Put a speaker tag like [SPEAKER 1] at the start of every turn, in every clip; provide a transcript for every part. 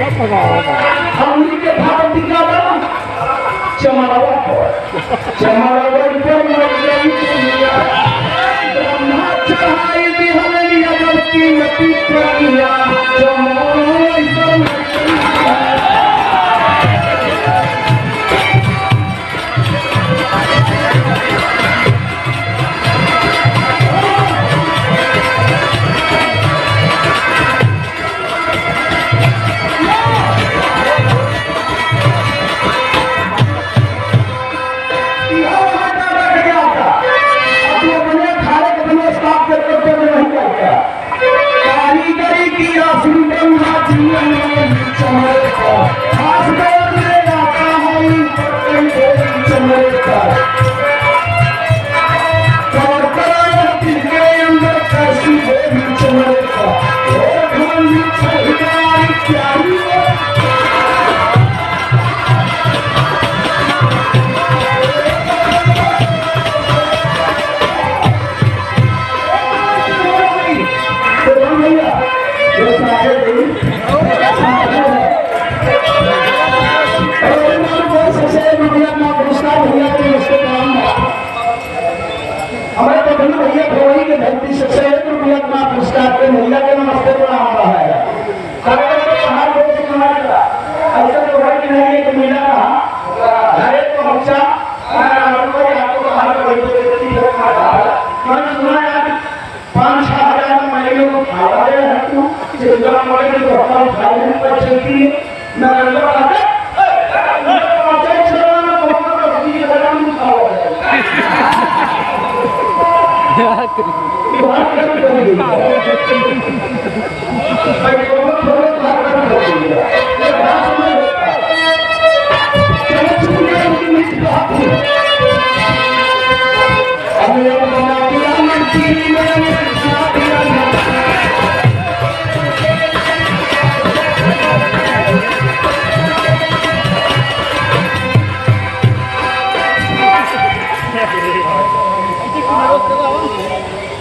[SPEAKER 1] हमनी के भाव दिखावा चमावा पर मर गई दुनिया ब्रह्मा चढ़ाई दी हमें अगर कीमती प्राणिया चमावा पर मर गई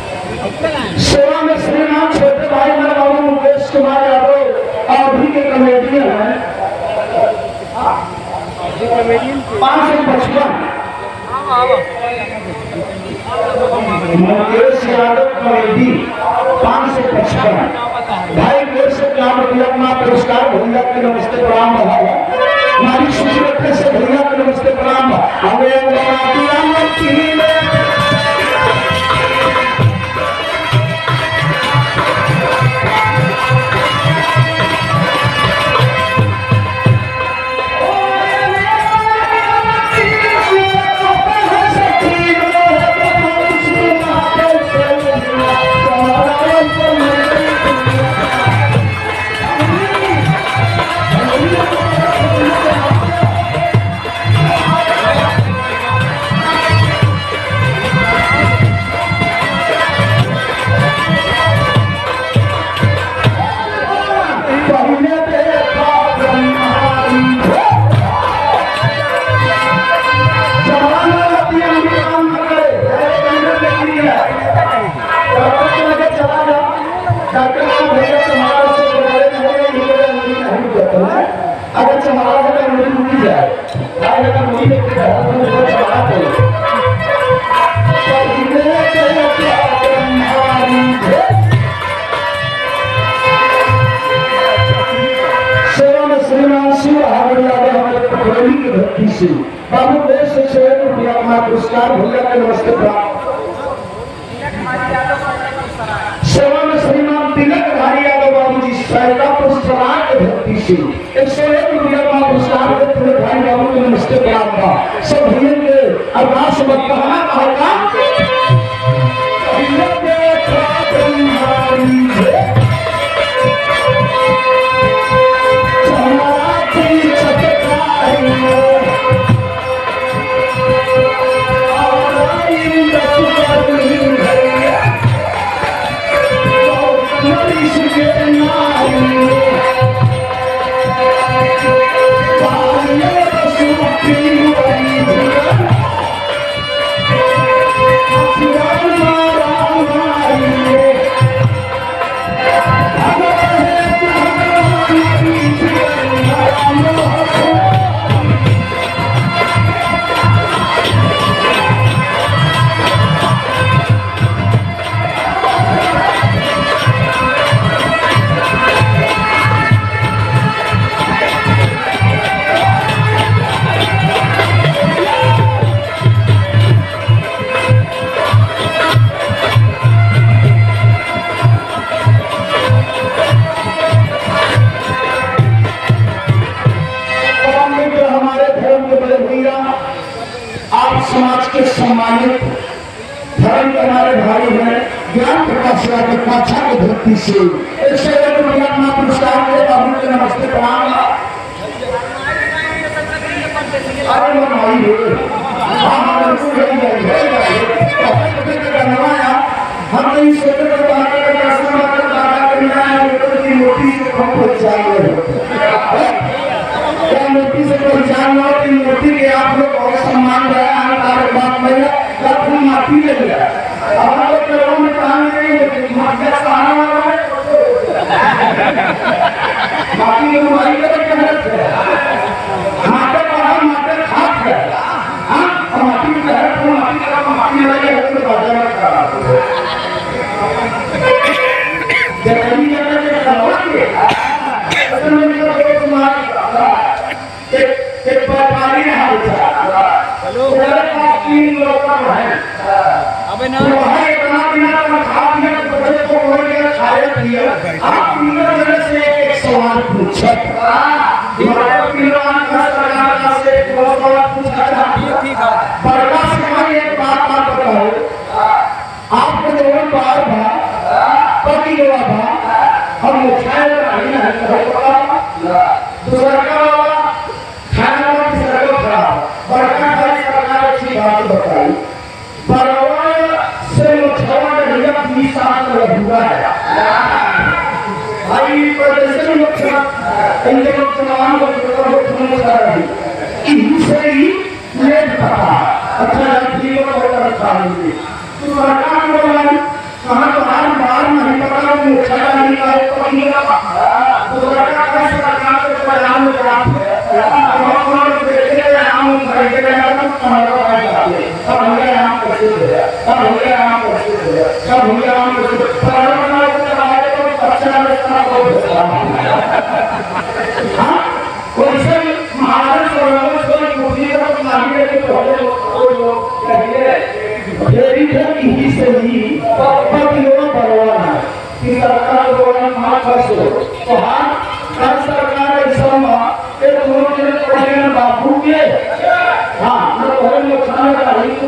[SPEAKER 1] सेवा में श्रीमान छोटे भाई मेरे बाबू मुकेश कुमार यादव अभी के कमेडियन हैं 555 मुकेश यादव कमेडी 555 भाई देर से काम अपना पुरस्कार भैया के नमस्ते प्रणाम बढ़ाया हमारी सूची रखने से भैया के नमस्ते प्रणाम हमें बाबू देश से पुरस्कार भैया के नमस्ते सेवा में श्रीमान तिलक धारी यादव बाबू जी सहायता पुरस्कार के भक्ति से 101 रुपया का पुरस्कार तिलक धारी बाबू के नमस्ते प्रणाम था सब भैया के अरदास मत कहना होगा Yeah. के सम्मानित धर्म के हमारे भाई हैं ज्ञान प्रकाश के पाछा की धरती से 101 रुपया पुरस्कार के बाबू के नमस्ते प्रणाम। अरे मनवाई हम नहीं सोचे मूर्ति से कम पहचान मूर्ति से पहचान लो कि मूर्ति के आप लोग बहुत सम्मान रहा है बात महिला माटी ले लिया अब लोग लोगों में कहा नहीं माटी के बुराई करके माटे पढ़ा माटे खाप है माटी में माटी लगे बाजार में खड़ा सवाल पूछा एक बात बताओ आपको जो बार पति हुआ था हम दूसरा खाना खराब बड़का सरकार अच्छी बात बताई बरवा से मुछवा हुआ है भाई प्रदर्शन अच्छा कहाँ बार बार नहीं पता सरकार बापू के हाँ